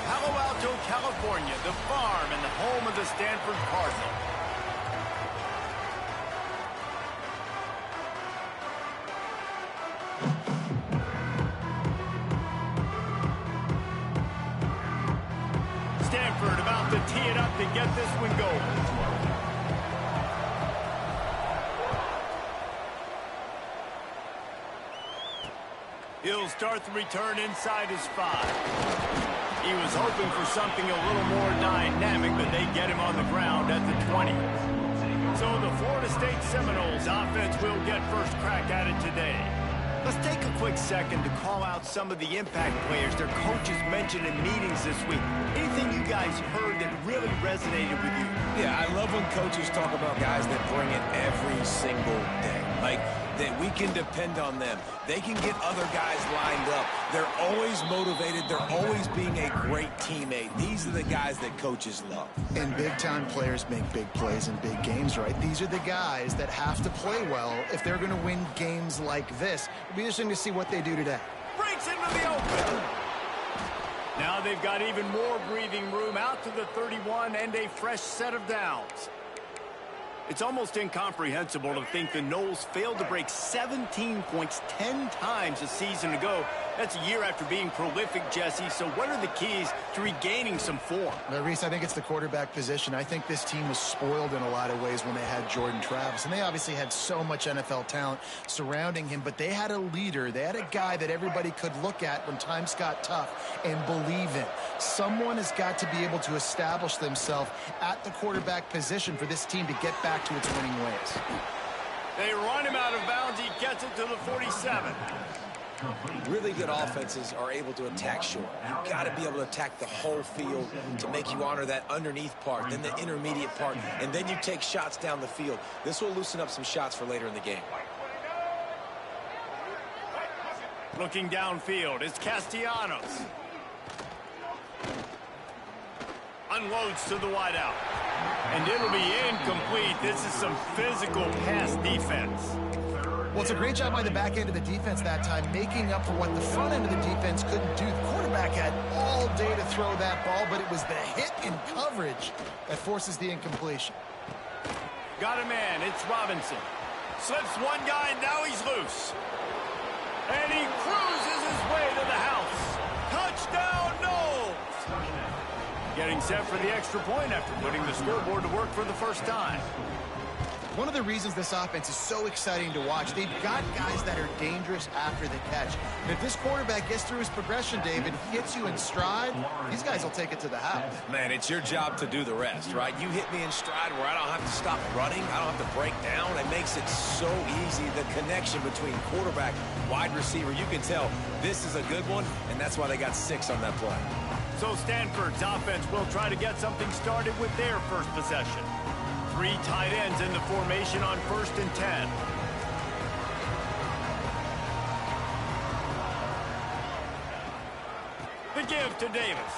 Palo Alto, California, the farm and the home of the Stanford Cardinals. Stanford about to tee it up to get this one going. He'll start the return inside his 5. He was hoping for something a little more dynamic, but they get him on the ground at the 20. So the Florida State Seminoles offense will get first crack at it today. Let's take a quick second to call out some of the impact players their coaches mentioned in meetings this week. Anything you guys heard that really resonated with you? Yeah, I love when coaches talk about guys that bring it every single day. Like, that we can depend on them. They can get other guys lined up. They're always motivated. They're always being a great teammate. These are the guys that coaches love. And big-time players make big plays in big games, right? These are the guys that have to play well if they're going to win games like this. It'll be interesting to see what they do today. Breaks into the open. Now they've got even more breathing room out to the 31 and a fresh set of downs. It's almost incomprehensible to think the Noles failed to break 17 points 10 times a season ago. That's a year after being prolific, Jesse. So what are the keys to regaining some form? Well, Reese, I think it's the quarterback position. I think this team was spoiled in a lot of ways when they had Jordan Travis. And they obviously had so much NFL talent surrounding him. But they had a leader. They had a guy that everybody could look at when times got tough and believe in. Someone has got to be able to establish themselves at the quarterback position for this team to get back to its winning ways. They run him out of bounds. He gets it to the 47. Really good offenses are able to attack short. You've got to be able to attack the whole field to make you honor that underneath part, then the intermediate part, and then you take shots down the field. This will loosen up some shots for later in the game. Looking downfield is Castellanos. Unloads to the wideout. And it'll be incomplete. This is some physical pass defense. Well, it's a great job by the back end of the defense that time, making up for what the front end of the defense couldn't do. The quarterback had all day to throw that ball, but it was the hit in coverage that forces the incompletion. Got a man. It's Robinson. Slips one guy, and now he's loose. And he cruises his way to the house. Touchdown, Noles! Getting set for the extra point after putting the scoreboard to work for the first time. One of the reasons this offense is so exciting to watch, they've got guys that are dangerous after the catch. And if this quarterback gets through his progression, David, he hits you in stride, these guys will take it to the house. Man, it's your job to do the rest, right? You hit me in stride where I don't have to stop running. I don't have to break down. It makes it so easy. The connection between quarterback, wide receiver, you can tell this is a good one, and that's why they got 6 on that play. So Stanford's offense will try to get something started with their first possession. 3 tight ends in the formation on 1st and 10. The give to Davis.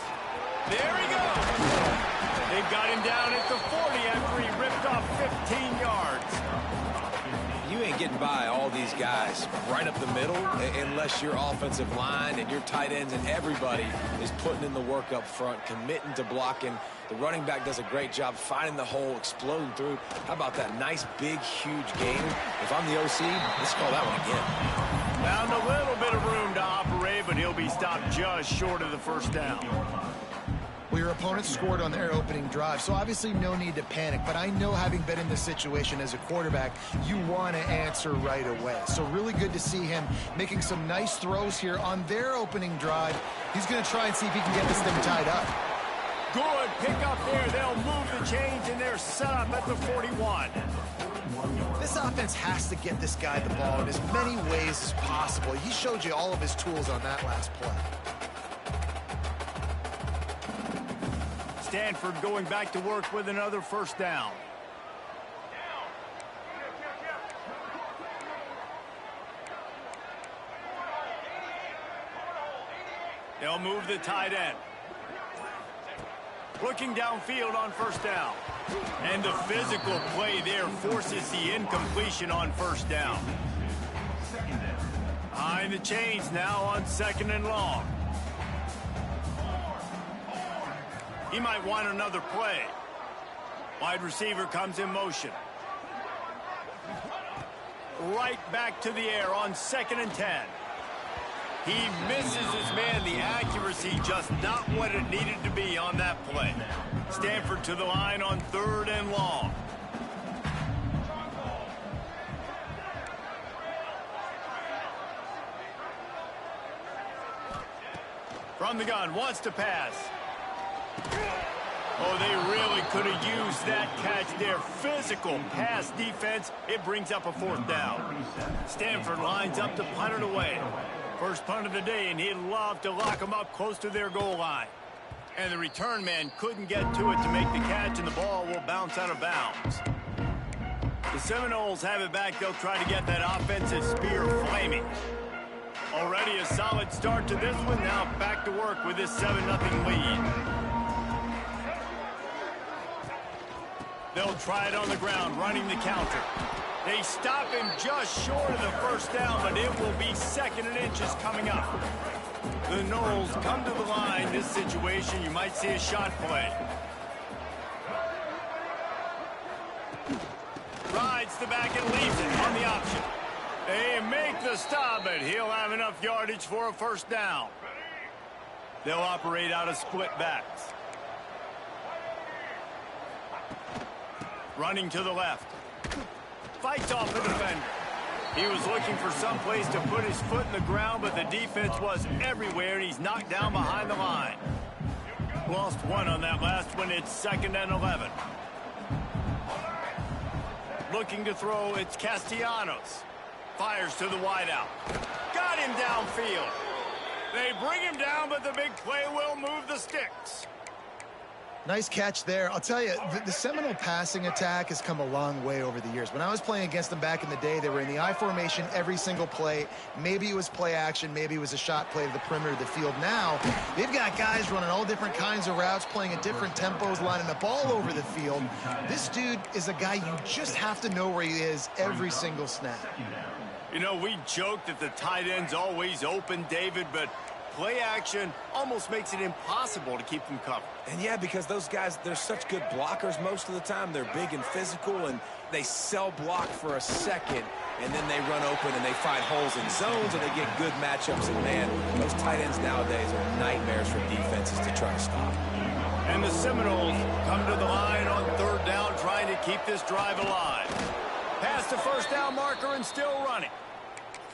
There he goes. They've got him down at the 40 after he ripped off 15 yards. You ain't getting by all these guys right up the middle unless your offensive line and your tight ends and everybody is putting in the work up front, committing to blocking. The running back does a great job finding the hole, exploding through. How about that nice, big, huge gain? If I'm the OC, let's call that one again. Found a little bit of room to operate, but he'll be stopped just short of the first down. Well, your opponent scored on their opening drive, so obviously no need to panic. But I know, having been in this situation as a quarterback, you want to answer right away. So really good to see him making some nice throws here on their opening drive. He's going to try and see if he can get this thing tied up. Good pick up there. They'll move the chains, and they're set up at the 41. This offense has to get this guy the ball in as many ways as possible. He showed you all of his tools on that last play. Stanford going back to work with another first down. They'll move the tight end. Looking downfield on first down. And the physical play there forces the incompletion on first down. Behind the chains now on 2nd and long. He might want another play. Wide receiver comes in motion. Right back to the air on 2nd and 10. He misses his man. The accuracy just not what it needed to be on that play. Stanford to the line on 3rd and long. From the gun, wants to pass. Oh, they really could have used that catch there. Physical pass defense. It brings up a 4th down. Stanford lines up to punt it away. First punt of the day, and he'd love to lock them up close to their goal line. And the return man couldn't get to it to make the catch, and the ball will bounce out of bounds. The Seminoles have it back. They'll try to get that offensive spear flaming. Already a solid start to this one. Now back to work with this 7-0 lead. They'll try it on the ground, running the counter. They stop him just short of the 1st down, but it will be 2nd and inches coming up. The Noles come to the line. This situation, you might see a shot play. Rides the back and leaves it on the option. They make the stop, but he'll have enough yardage for a 1st down. They'll operate out of split backs. Running to the left. Fights off the defender. He was looking for some place to put his foot in the ground, but the defense was everywhere, and he's knocked down behind the line. Lost one on that last one. It's 2nd and 11. Looking to throw, it's Castellanos. Fires to the wideout. Got him downfield. They bring him down, but the big play will move the sticks. Nice catch there. I'll tell you, the Seminole passing attack has come a long way over the years. When I was playing against them back in the day, they were in the I formation every single play. Maybe it was play action. Maybe it was a shot play to the perimeter of the field. Now, they've got guys running all different kinds of routes, playing at different tempos, lining the ball over the field. This dude is a guy you just have to know where he is every single snap. You know, we joke that the tight end's always open, David, but play action almost makes it impossible to keep them covered. And yeah, because those guys, they're such good blockers most of the time. They're big and physical, and they cell block for a second, and then they run open and they find holes in zones, and they get good matchups. And man, those tight ends nowadays are nightmares for defenses to try to stop. And the Seminoles come to the line on 3rd down, trying to keep this drive alive. Past the 1st down marker and still running.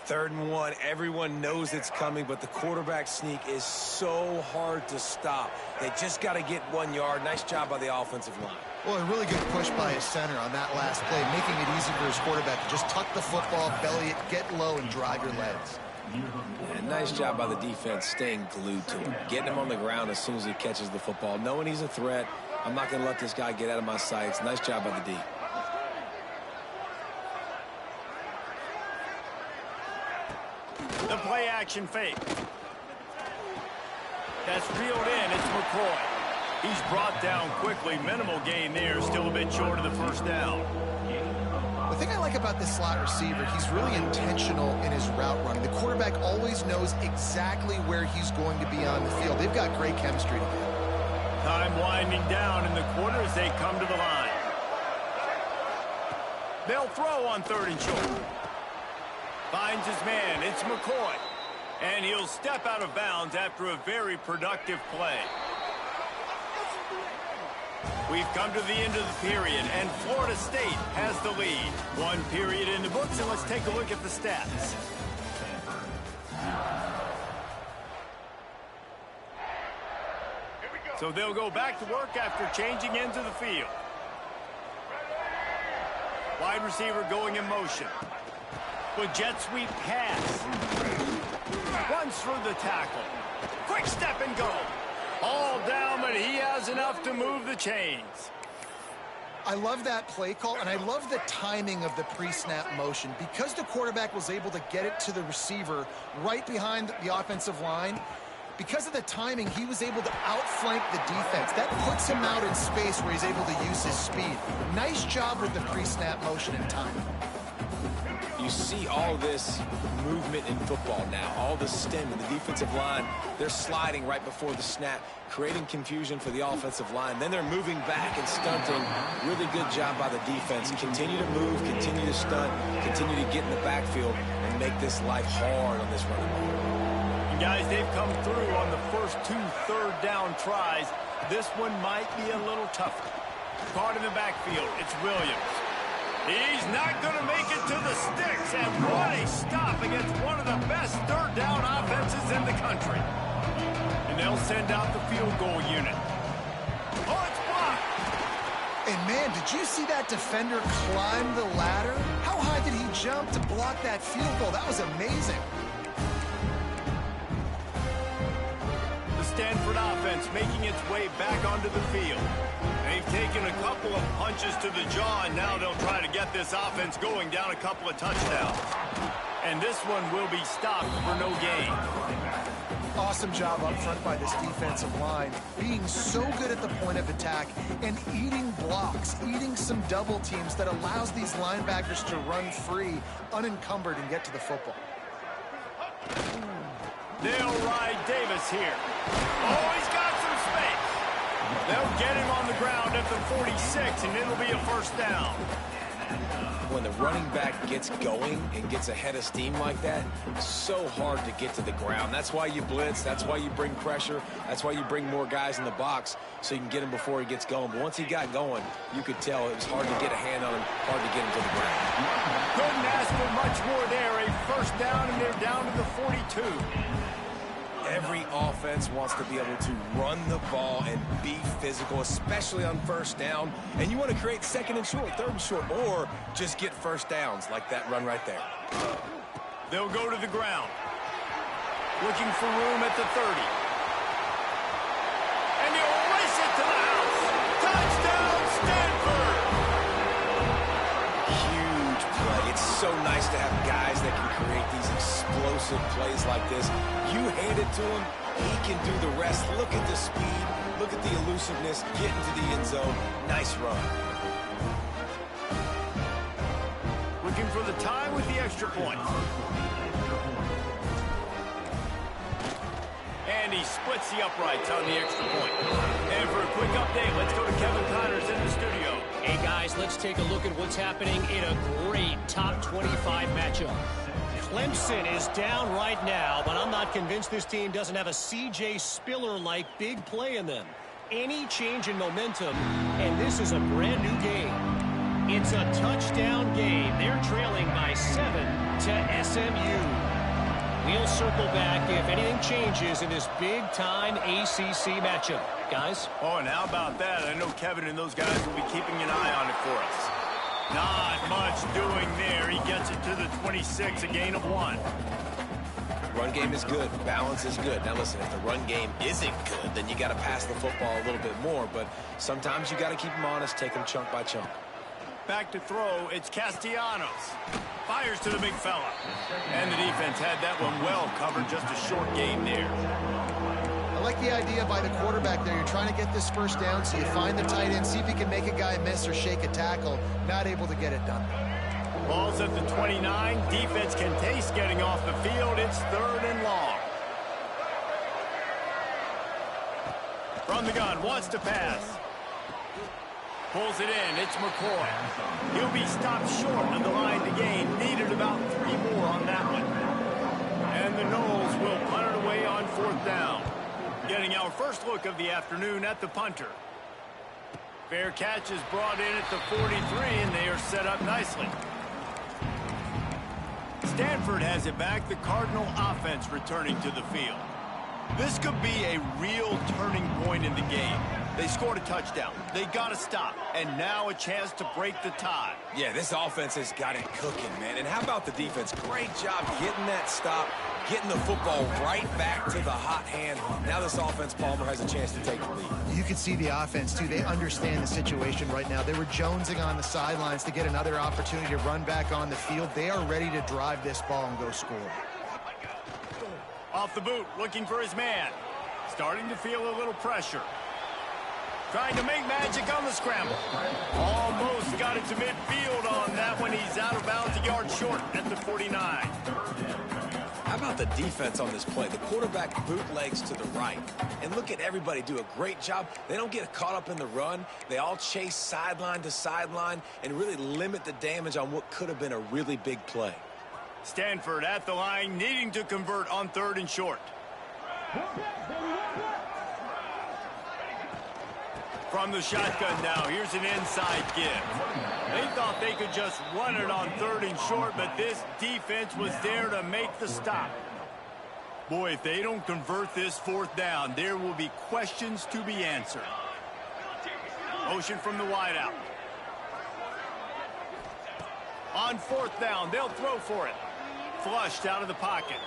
3rd and 1, everyone knows it's coming, but the quarterback sneak is so hard to stop. They just got to get 1 yard. Nice job by the offensive line. Well, a really good push by his center on that last play, making it easy for his quarterback to just tuck the football, belly it, get low, and drive your legs. And nice job by the defense staying glued to him, getting him on the ground as soon as he catches the football, knowing he's a threat. I'm not going to let this guy get out of my sights. Nice job by the D. The play action fake. That's reeled in. It's McCoy. He's brought down quickly. Minimal gain there. Still a bit short of the 1st down. The thing I like about this slot receiver, he's really intentional in his route running. The quarterback always knows exactly where he's going to be on the field. They've got great chemistry together. Time winding down in the quarter as they come to the line. They'll throw on 3rd and short. Finds his man. It's McCoy. And he'll step out of bounds after a very productive play. We've come to the end of the period, and Florida State has the lead. 1 period in the books, and let's take a look at the stats. So they'll go back to work after changing into the field. Wide receiver going in motion. With jet sweep pass. Runs through the tackle. Quick step and go. All down, but he has enough to move the chains. I love that play call, and I love the timing of the pre-snap motion. Because the quarterback was able to get it to the receiver right behind the offensive line, because of the timing, he was able to outflank the defense. That puts him out in space where he's able to use his speed. Nice job with the pre-snap motion and timing. You see all this movement in football now, all the stem in the defensive line. They're sliding right before the snap, creating confusion for the offensive line. Then they're moving back and stunting. Really good job by the defense. Continue to move, continue to stunt, continue to get in the backfield and make this life hard on this running back. And guys, they've come through on the first 2 third-down tries. This one might be a little tougher. Caught in the backfield, it's Williams. He's not going to make it to the sticks, and what a stop against one of the best third-down offenses in the country. And they'll send out the field goal unit. Oh, it's blocked! And man, did you see that defender climb the ladder? How high did he jump to block that field goal? That was amazing. The Stanford offense making its way back onto the field. They've taken a couple of punches to the jaw, and now they'll try to get this offense going down a couple of touchdowns. And this one will be stopped for no gain. Awesome job up front by this defensive line, being so good at the point of attack and eating blocks, eating some double teams that allows these linebackers to run free, unencumbered, and get to the football. They'll ride Davis here. Oh, he's got some space. They'll get him on the ground at the 46, and it'll be a first down. When the running back gets going and gets ahead of steam like that, it's so hard to get to the ground. That's why you blitz. That's why you bring pressure. That's why you bring more guys in the box so you can get him before he gets going. But once he got going, you could tell it was hard to get a hand on him, hard to get him to the ground. Couldn't ask for much more there. A first down, and they're down to the 42. Every offense wants to be able to run the ball and be physical, especially on first down. And you want to create second and short, third and short, or just get first downs like that run right there. They'll go to the ground. Looking for room at the 30. And he'll race it to the house. Touchdown, Stanford! Huge play. It's so nice to have guys that can create these explosive plays like this. You hand it to him, he can do the rest. Look at the speed, look at the elusiveness, get into the end zone. Nice run. Looking for the tie with the extra point. And he splits the uprights on the extra point. And for a quick update, let's go to Kevin Connors in the studio. Hey guys, let's take a look at what's happening in a great top 25 matchup. Clemson is down right now, but I'm not convinced this team doesn't have a C.J. Spiller-like big play in them. Any change in momentum, and this is a brand new game. It's a touchdown game. They're trailing by 7 to SMU. We'll circle back if anything changes in this big-time ACC matchup. Guys? Oh, and how about that? I know Kevin and those guys will be keeping an eye on it for us. Not much doing there. He gets it to the 26, a gain of 1. Run game is good. Balance is good. Now listen, if the run game isn't good, then you got to pass the football a little bit more. But sometimes you got to keep them honest, take them chunk by chunk. Back to throw, it's Castellanos. Fires to the big fella. And the defense had that one well covered, just a short gain there. I like the idea by the quarterback there. You're trying to get this first down, so you find the tight end, see if he can make a guy miss or shake a tackle. Not able to get it done. Ball's at the 29. Defense can taste getting off the field. It's 3rd and long. From the gun, wants to pass. Pulls it in. It's McCoy. He'll be stopped short of the line to gain. Needed about 3 more on that one. And the Noles will punt it away on 4th down. Getting our first look of the afternoon at the punter. Fair catch is brought in at the 43, and they are set up nicely. Stanford has it back. The Cardinal offense returning to the field. This could be a real turning point in the game. They scored a touchdown. They got to stop. And now a chance to break the tie. Yeah, this offense has got it cooking, man. And how about the defense? Great job getting that stop, getting the football right back to the hot hand. Now this offense, Palmer, has a chance to take the lead. You can see the offense, too. They understand the situation right now. They were jonesing on the sidelines to get another opportunity to run back on the field. They are ready to drive this ball and go score. Off the boot, looking for his man. Starting to feel a little pressure. Trying to make magic on the scramble. Almost got it to midfield on that one. He's out of bounds, a yard short at the 49. How about the defense on this play? The quarterback bootlegs to the right. And look at everybody do a great job. They don't get caught up in the run. They all chase sideline to sideline and really limit the damage on what could have been a really big play. Stanford at the line, needing to convert on 3rd and short. From the shotgun now, here's an inside give. They thought they could just run it on 3rd and short, but this defense was there to make the stop. Boy, if they don't convert this 4th down, there will be questions to be answered. Motion from the wideout. On 4th down, they'll throw for it. Flushed out of the pocket.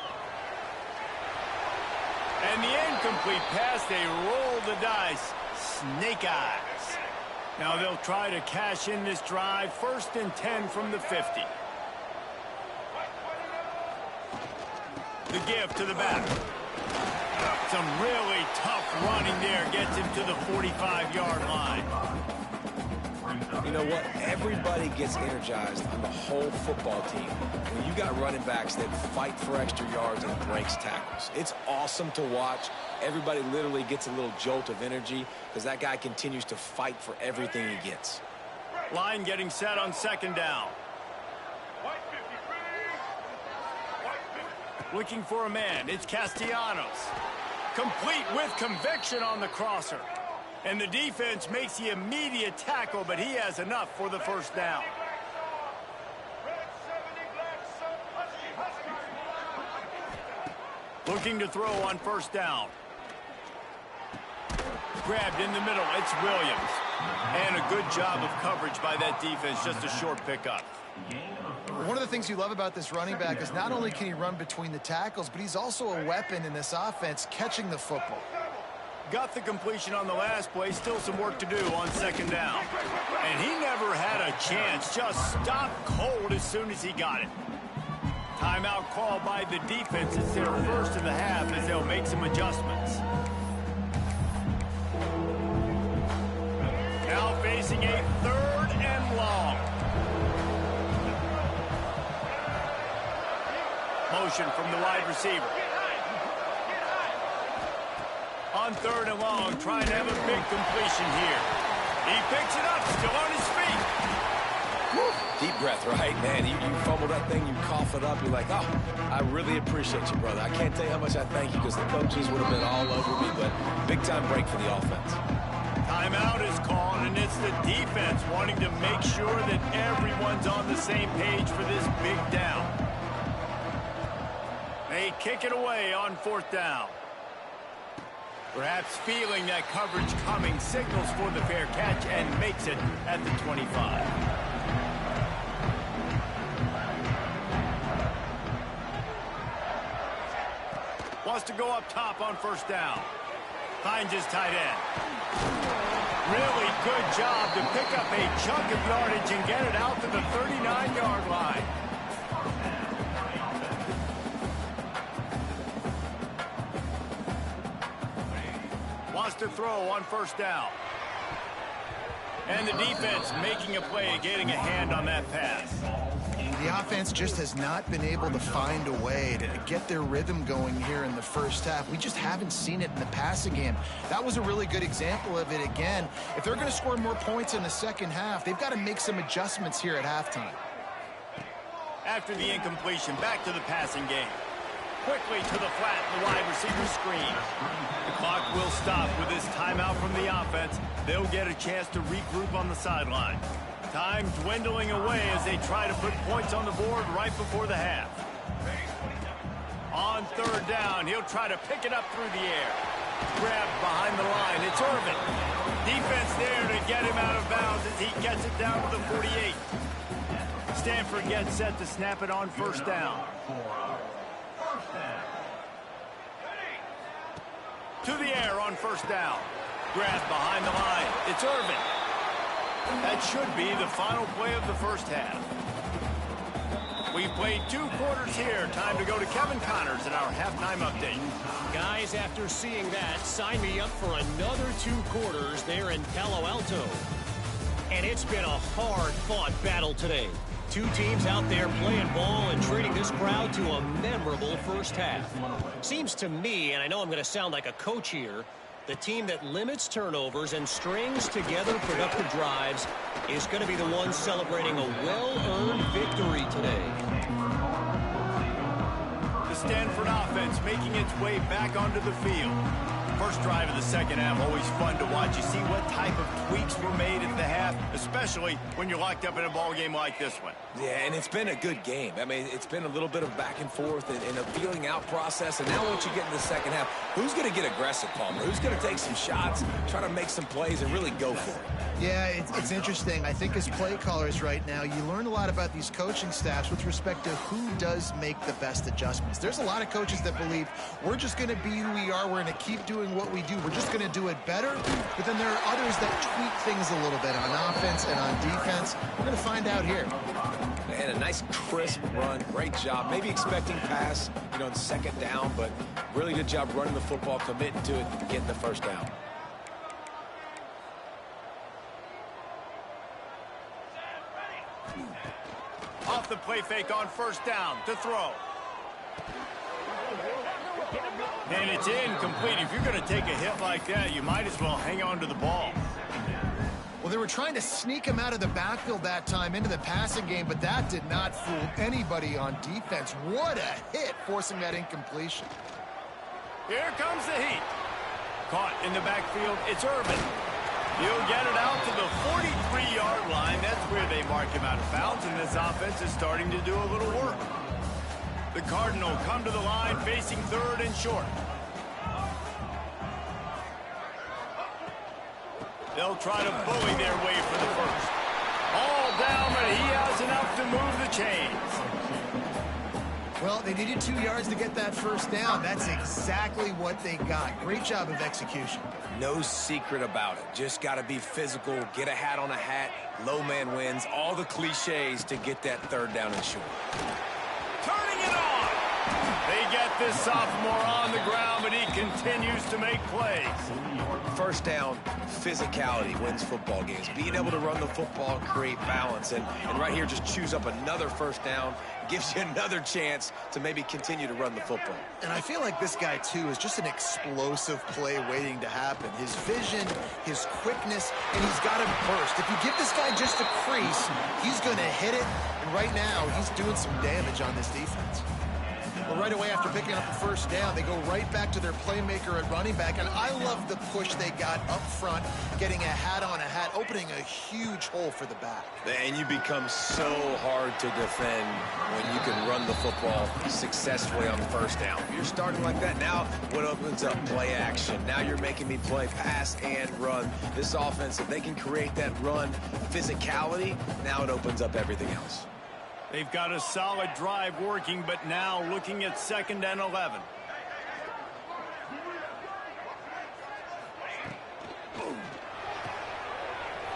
And the incomplete pass, they roll the dice. Snake eyes. Now they'll try to cash in this drive. 1st and 10 from the 50. The give to the back. Some really tough running there. Gets him to the 45-yard line. You know what? Everybody gets energized on the whole football team when you got running backs that fight for extra yards and breaks tackles. It's awesome to watch. Everybody literally gets a little jolt of energy because that guy continues to fight for everything he gets. Line getting set on 2nd down. Looking for a man. It's Castellanos. Complete with conviction on the crosser. And the defense makes the immediate tackle, but he has enough for the 1st down. Looking to throw on 1st down. Grabbed in the middle. It's Williams. And a good job of coverage by that defense. Just a short pickup. One of the things you love about this running back is not only can he run between the tackles, but he's also a weapon in this offense, catching the football. Got the completion on the last play. Still some work to do on 2nd down. And he never had a chance. Just stopped cold as soon as he got it. Timeout called by the defense. It's their 1st of the half as they'll make some adjustments. Now facing a 3rd and long. Motion from the wide receiver. On 3rd and long, trying to have a big completion here. He picks it up, still on his feet. Woo. Deep breath, right? Man, you fumble that thing, you cough it up, you're like, oh, I really appreciate you, brother. I can't tell you how much I thank you because the coaches would have been all over me, but big-time break for the offense. Timeout is called, and it's the defense wanting to make sure that everyone's on the same page for this big down. They kick it away on 4th down. Perhaps feeling that coverage coming, signals for the fair catch and makes it at the 25. Wants to go up top on 1st down. Finds his tight end. Really good job to pick up a chunk of yardage and get it out to the 39-yard line. Wants to throw on 1st down. And the defense making a play, getting a hand on that pass. The offense just has not been able to find a way to get their rhythm going here in the 1st half. We just haven't seen it in the passing game. That was a really good example of it again. If they're going to score more points in the 2nd half, they've got to make some adjustments here at halftime. After the incompletion, back to the passing game. Quickly to the flat, the wide receiver screen. The clock will stop with this timeout from the offense. They'll get a chance to regroup on the sideline. Time dwindling away as they try to put points on the board right before the half. On 3rd down, he'll try to pick it up through the air. Grabbed behind the line, it's Irvin. Defense there to get him out of bounds as he gets it down to the 48. Stanford gets set to snap it on 1st down. To the air on 1st down. Grabbed behind the line. It's Irvin. That should be the final play of the 1st half. We've played 2 quarters here. Time to go to Kevin Connors in our halftime update. Guys, after seeing that, sign me up for another 2 quarters there in Palo Alto. And it's been a hard-fought battle today. 2 teams out there playing ball and treating this crowd to a memorable first half. Seems to me, and I know I'm going to sound like a coach here, the team that limits turnovers and strings together productive drives is going to be the one celebrating a well-earned victory today. The Stanford offense making its way back onto the field. First drive of the second half, always fun to watch. You see what type of tweaks were made at the half, especially when you're locked up in a ball game like this one. Yeah, and it's been a good game. I mean, it's been a little bit of back and forth and a feeling out process. And now once you get in the second half, who's going to get aggressive, Palmer? Who's going to take some shots, try to make some plays, and really go for it? Yeah, it's interesting. I think as play callers right now, you learn a lot about these coaching staffs with respect to who does make the best adjustments. There's a lot of coaches that believe we're just going to be who we are. We're going to keep doing what we do. We're just going to do it better. But then there are others that tweak things a little bit on offense and on defense. We're going to find out here. And a nice crisp run. Great job. Maybe expecting pass, in second down, but really good job running the football, committing to it, getting the first down. Off the play fake on first down to throw. And it's incomplete. If you're going to take a hit like that, you might as well hang on to the ball. Well, they were trying to sneak him out of the backfield that time into the passing game, but that did not fool anybody on defense. What a hit, forcing that incompletion. Here comes the heat. Caught in the backfield, it's Urban. He'll get it out to the 43-yard line. That's where they mark him out of bounds, and this offense is starting to do a little work. The Cardinal come to the line facing third and short. They'll try to bully their way for the first. All down, but he has enough to move the chains. Well, they needed 2 yards to get that first down. That's exactly what they got. Great job of execution. No secret about it. Just got to be physical, get a hat on a hat, low man wins, all the cliches to get that third down and short. Turning it on. They get this sophomore on the ground, but he continues to make plays. First down, physicality wins football games. Being able to run the football, create balance, and right here just choose up another first down, gives you another chance to maybe continue to run the football. And I feel like this guy, too, is just an explosive play waiting to happen. His vision, his quickness, and he's got a burst. If you give this guy just a crease, he's going to hit it. And right now, he's doing some damage on this defense. Well, right away after picking up the first down, they go right back to their playmaker at running back. And I love the push they got up front, getting a hat on a hat, opening a huge hole for the back. And you become so hard to defend when you can run the football successfully on first down. If you're starting like that, now what opens up? Play action. Now you're making me play pass and run. This offense, if they can create that run physicality, now it opens up everything else. They've got a solid drive working, but now looking at 2nd and 11.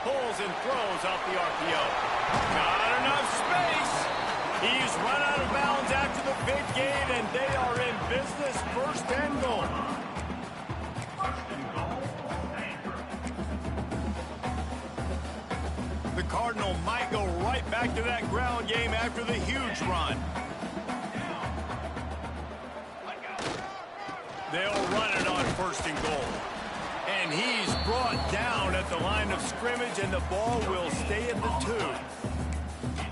Pulls and throws off the RPO. Not enough space. He's run out of bounds after the big gain, and they are in business. 1st and goal. The Cardinal might go right back to that ground game after the huge run. They'll run it on 1st and goal. And he's brought down at the line of scrimmage, and the ball will stay at the 2.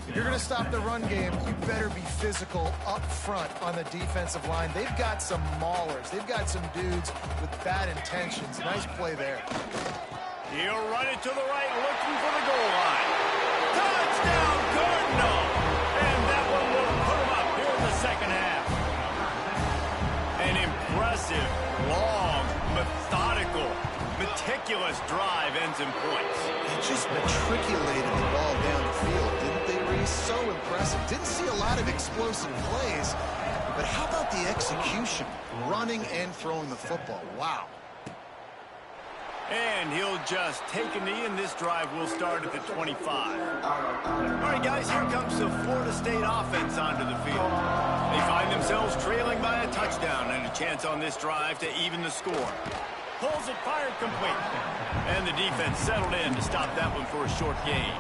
If you're going to stop the run game, you better be physical up front on the defensive line. They've got some maulers. They've got some dudes with bad intentions. Nice play there. He'll run it to the right, looking for the goal line. Touchdown, Cardinal! And that one will put him up here in the second half. An impressive, long, methodical, meticulous drive ends in points. They just matriculated the ball down the field, didn't they, Reese? So impressive. Didn't see a lot of explosive plays, but how about the execution? Running and throwing the football. Wow. And he'll just take a knee, and this drive will start at the 25. All right, right, guys, here comes the Florida State offense onto the field. They find themselves trailing by a touchdown and a chance on this drive to even the score. Pulls it, fired complete. And the defense settled in to stop that one for a short gain.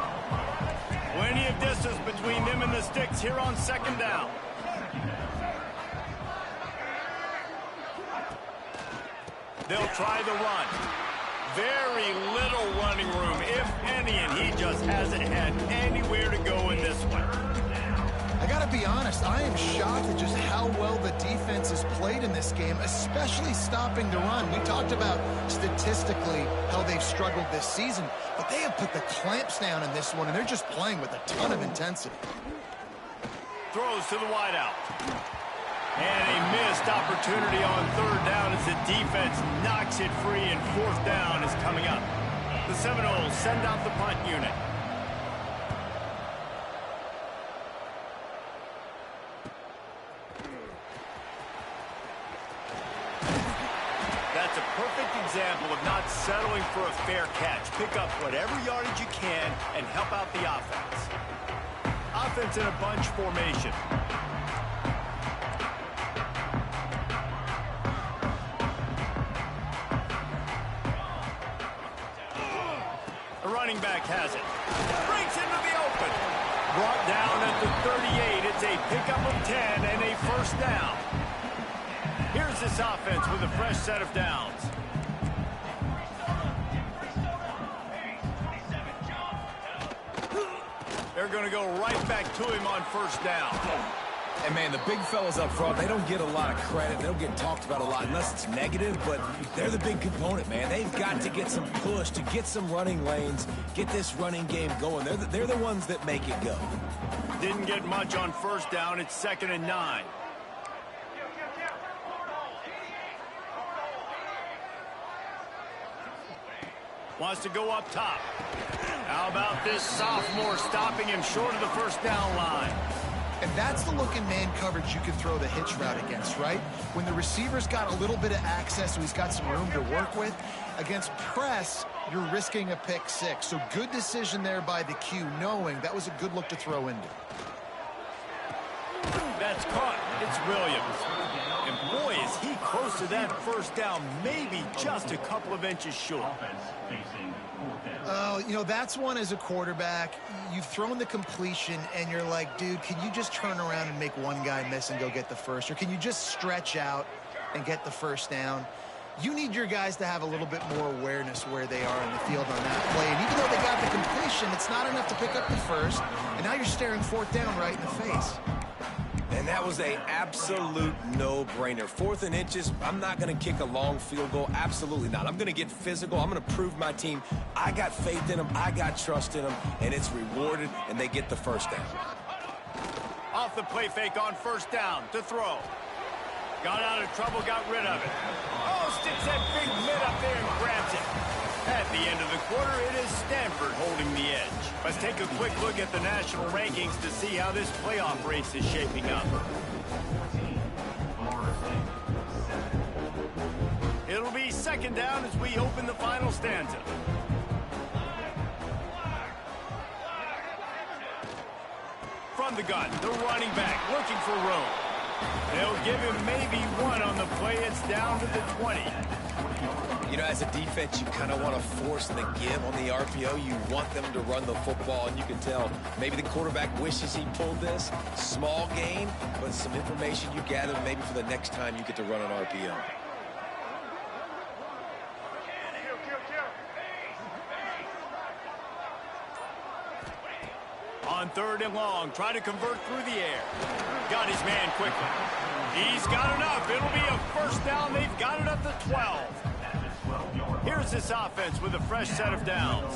Plenty of distance between them and the sticks here on second down. They'll try the run. Very little running room, if any, and he just hasn't had anywhere to go in this one. I got to be honest, I am shocked at just how well the defense has played in this game, especially stopping the run. We talked about statistically how they've struggled this season, but they have put the clamps down in this one, and they're just playing with a ton of intensity. Throws to the wideout. And a missed opportunity on third down as the defense knocks it free, and fourth down is coming up. The Seminoles send out the punt unit. That's a perfect example of not settling for a fair catch. Pick up whatever yardage you can and help out the offense. Offense in a bunch formation. Running back has it. Breaks into the open. Brought down at the 38. It's a pickup of 10 and a first down. Here's this offense with a fresh set of downs. They're going to go right back to him on first down. And, man, the big fellas up front, they don't get a lot of credit. They don't get talked about a lot unless it's negative, but they're the big component, man. They've got to get some push, to get some running lanes, get this running game going. They're the ones that make it go. Didn't get much on first down. It's 2nd and 9. Wants to go up top. How about this sophomore stopping him short of the first down line? And that's the look in man coverage you can throw the hitch route against, right? When the receiver's got a little bit of access, so he's got some room to work with. Against press, you're risking a pick six. So good decision there by the Q, knowing that was a good look to throw into. That's caught. It's Williams. And boy, is he close to that first down, maybe just a couple of inches short. Oh, you know, that's one as a quarterback. You've thrown the completion, and you're like, dude, can you just turn around and make one guy miss and go get the first? Or can you just stretch out and get the first down? You need your guys to have a little bit more awareness where they are in the field on that play. And even though they got the completion, it's not enough to pick up the first. And now you're staring fourth down right in the face. And that was an absolute no-brainer. 4th and inches, I'm not going to kick a long field goal. Absolutely not. I'm going to get physical. I'm going to prove my team I got faith in them, I got trust in them, and it's rewarded, and they get the first down. Off the play fake on first down to throw. Got out of trouble, got rid of it. Oh, sticks that big mid up there and grabs it. At the end of the quarter, it is Stanford holding the edge. Let's take a quick look at the national rankings to see how this playoff race is shaping up. It'll be 2nd down as we open the final stanza. From the gun, the running back looking for room. They'll give him maybe one on the play. It's down to the 20. You know, as a defense, you kind of want to force the give on the RPO. You want them to run the football, and you can tell maybe the quarterback wishes he pulled this. Small gain, but some information you gather maybe for the next time you get to run an RPO. On 3rd and long, try to convert through the air. Got his man quickly. He's got enough. It'll be a first down. They've got it at the 12. Here's this offense with a fresh set of downs.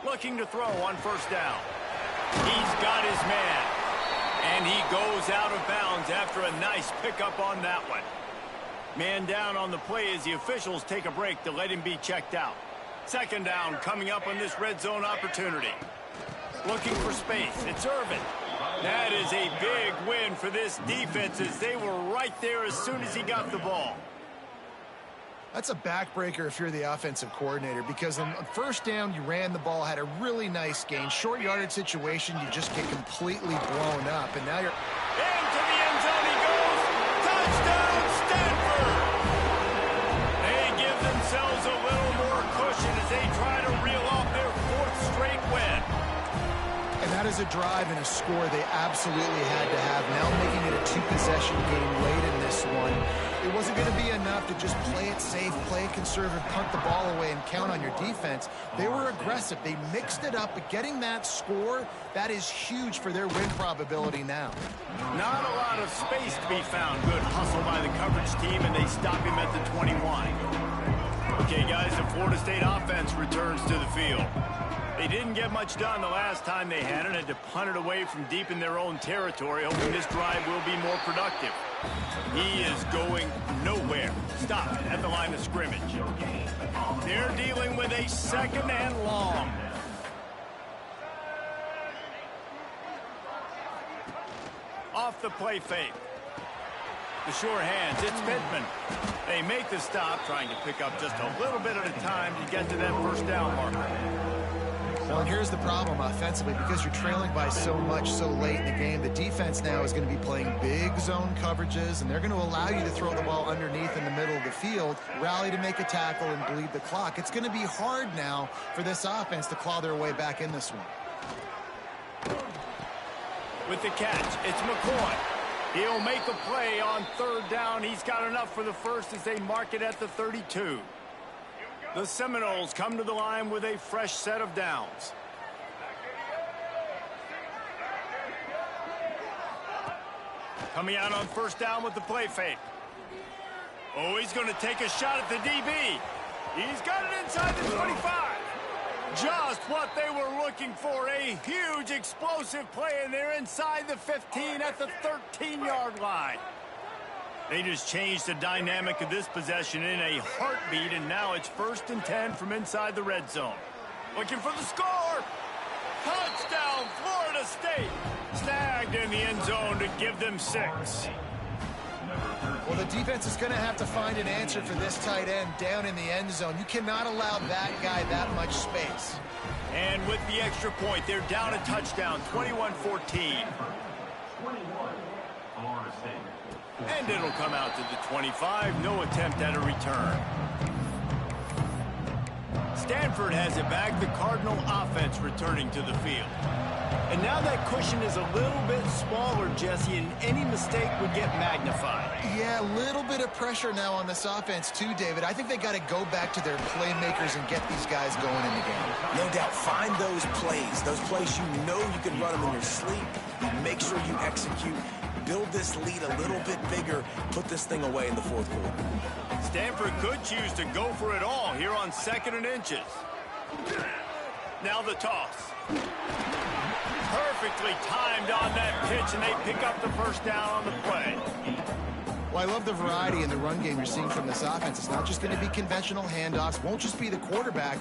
Looking to throw on first down. He's got his man. And he goes out of bounds after a nice pickup on that one. Man down on the play as the officials take a break to let him be checked out. 2nd down coming up on this red zone opportunity. Looking for space. It's Irvin. That is a big win for this defense as they were right there as soon as he got the ball. That's a backbreaker if you're the offensive coordinator, because on first down, you ran the ball, had a really nice gain. Short yardage situation, you just get completely blown up, and now you're... Into the end zone he goes. Touchdown, Stanford! They give themselves a little more cushion as they try to reel off their 4th straight win. And that is a drive and a score they absolutely had to have. Now making it a 2-possession game late in this one. It wasn't going to be enough to just play it safe, play it conservative, punt the ball away, and count on your defense. They were aggressive. They mixed it up, but getting that score, that is huge for their win probability now. Not a lot of space to be found. Good hustle by the coverage team, and they stop him at the 21. Okay, guys, the Florida State offense returns to the field. They didn't get much done the last time they had it, and to punt it away from deep in their own territory, hoping this drive will be more productive. He is going nowhere. Stopped at the line of scrimmage. They're dealing with a 2nd and long. Off the play fake. The sure hands, it's Pittman. They make the stop, trying to pick up just a little bit at a time to get to that first down marker. Well, and here's the problem offensively, because you're trailing by so much so late in the game, the defense now is going to be playing big zone coverages, and they're going to allow you to throw the ball underneath in the middle of the field, rally to make a tackle, and bleed the clock. It's going to be hard now for this offense to claw their way back in this one. With the catch, it's McCoy. He'll make a play on 3rd down. He's got enough for the first as they mark it at the 32. The Seminoles come to the line with a fresh set of downs. Coming out on 1st down with the play fake. Oh, he's going to take a shot at the DB. He's got it inside the 25. Just what they were looking for. A huge explosive play, and they're inside the 15 at the 13-yard line. They just changed the dynamic of this possession in a heartbeat, and now it's 1st and 10 from inside the red zone. Looking for the score. Touchdown, Florida State. Snagged in the end zone to give them 6. Well, the defense is going to have to find an answer for this tight end down in the end zone. You cannot allow that guy that much space. And with the extra point, they're down a touchdown, 21-14. And it'll come out to the 25. No attempt at a return. Stanford has it back. The Cardinal offense returning to the field. And now that cushion is a little bit smaller, Jesse, and any mistake would get magnified. Yeah, a little bit of pressure now on this offense too, David. I think they got to go back to their playmakers and get these guys going in the game. No doubt. Find those plays you know you can run them in your sleep. Make sure you execute. Build this lead a little bit bigger. Put this thing away in the 4th quarter. Stanford could choose to go for it all here on 2nd and inches. Now the toss. Perfectly timed on that pitch, and they pick up the first down on the play. Well, I love the variety in the run game you're seeing from this offense. It's not just going to be conventional handoffs. Won't just be the quarterback,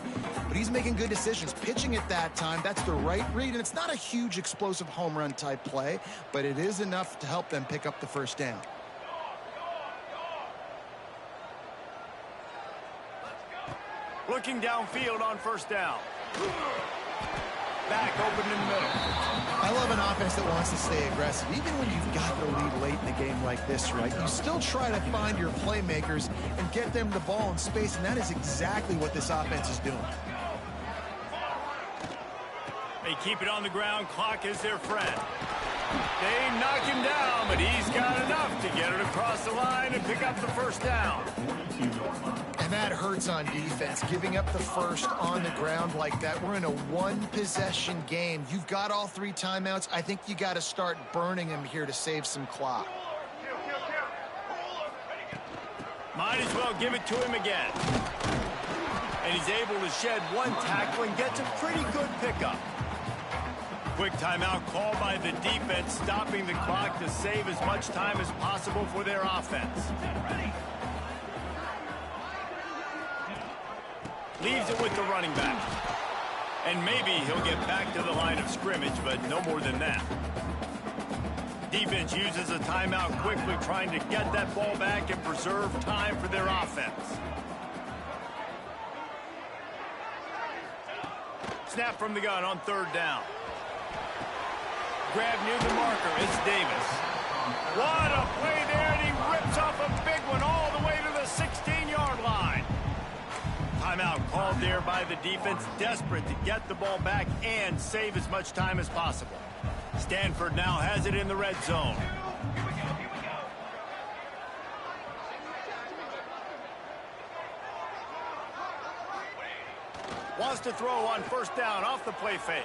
but he's making good decisions. Pitching at that time, that's the right read, and it's not a huge explosive home run type play, but it is enough to help them pick up the first down. Looking downfield on 1st down. Back open in the middle. I love an offense that wants to stay aggressive. Even when you've got the lead late in the game like this, right, you still try to find your playmakers and get them the ball in space, and that is exactly what this offense is doing. They keep it on the ground. Clock is their friend. They knock him down, but he's got enough to get it across the line and pick up the first down. And that hurts on defense, giving up the first on the ground like that. We're in a one-possession game. You've got all 3 timeouts. I think you got to start burning them here to save some clock. Might as well give it to him again. And he's able to shed 1 tackle and gets a pretty good pickup. Quick timeout call by the defense, stopping the clock to save as much time as possible for their offense. Leaves it with the running back. And maybe he'll get back to the line of scrimmage, but no more than that. Defense uses a timeout quickly, trying to get that ball back and preserve time for their offense. Snap from the gun on third down. Grab near the marker. It's Davis. What a play there, and he rips off a big one all the way to the 16-yard line. Timeout called there by the defense, desperate to get the ball back and save as much time as possible. Stanford now has it in the red zone. Wants to throw on first down off the play fake.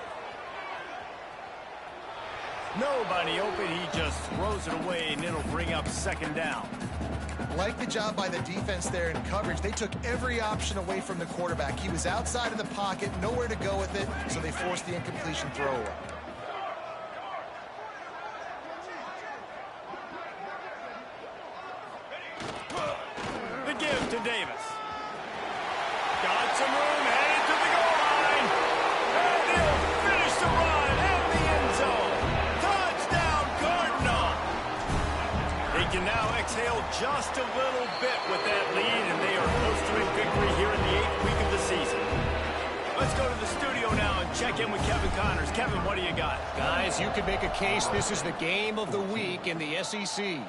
Nobody open. He just throws it away, and it'll bring up second down. Like the job by the defense there in coverage. They took every option away from the quarterback. He was outside of the pocket, nowhere to go with it, so they forced the incompletion throwaway. The give to Davis. Got some room, headed to the goal line. And he'll finish the run at the end zone. Touchdown, Cardinal. They can now exhale just a little bit with that lead, and they are close to a victory here in the 8th week of the season. Let's go to the studio now and check in with Kevin Connors. Kevin, what do you got? Guys, you could make a case this is the game of the week in the SEC.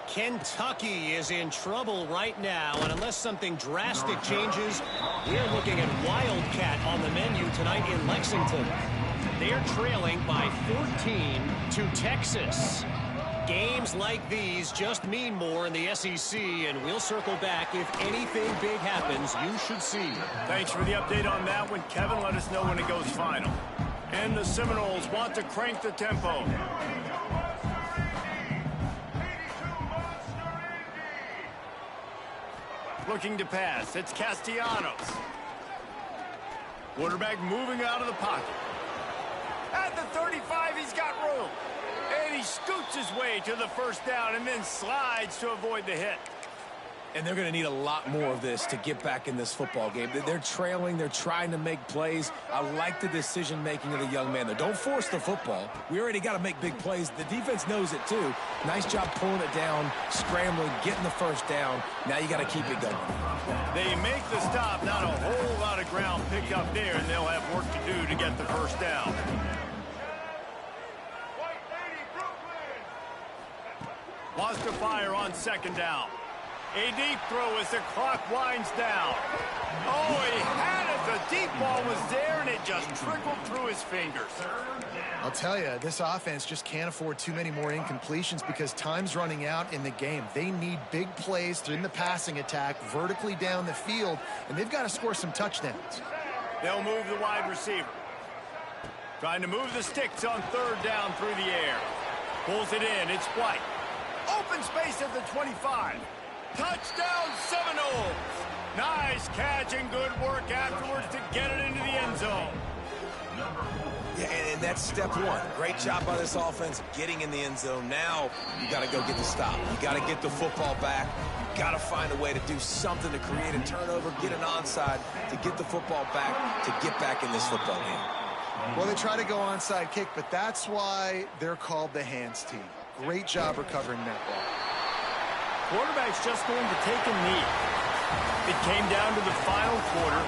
Kentucky is in trouble right now, and unless something drastic changes, we're looking at Wildcat on the menu tonight in Lexington. They're trailing by 14 to Texas. Games like these just mean more in the SEC, and we'll circle back if anything big happens you should see. Thanks for the update on that one, Kevin. Let us know when it goes final. And the Seminoles want to crank the tempo. Looking to pass. It's Castellanos. Quarterback moving out of the pocket. At the 35, he's got room. And he scoots his way to the first down and then slides to avoid the hit. And they're going to need a lot more of this to get back in this football game. They're trailing. They're trying to make plays. I like the decision-making of the young man, though. Don't force the football. We already got to make big plays. The defense knows it, too. Nice job pulling it down, scrambling, getting the first down. Now you got to keep it going. They make the stop. Not a whole lot of ground picked up there, and they'll have work to do to get the first down. Wants to fire on second down. A deep throw as the clock winds down. Oh, he had it. The deep ball was there, and it just trickled through his fingers. I'll tell you, this offense just can't afford too many more incompletions because time's running out in the game. They need big plays in the passing attack, vertically down the field, and they've got to score some touchdowns. They'll move the wide receiver. Trying to move the sticks on third down through the air. Pulls it in. It's White. Open space at the 25. Touchdown, Seminoles. Nice catch and good work afterwards to get it into the end zone. Yeah, and that's step one. Great job by this offense getting in the end zone. Now you got to go get the stop. You got to get the football back. You got to find a way to do something to create a turnover, get an onside, to get the football back, to get back in this football game. Well, they try to go onside kick, but that's why they're called the hands team. Great job recovering that ball. Quarterback's just going to take a knee. It came down to the final quarter.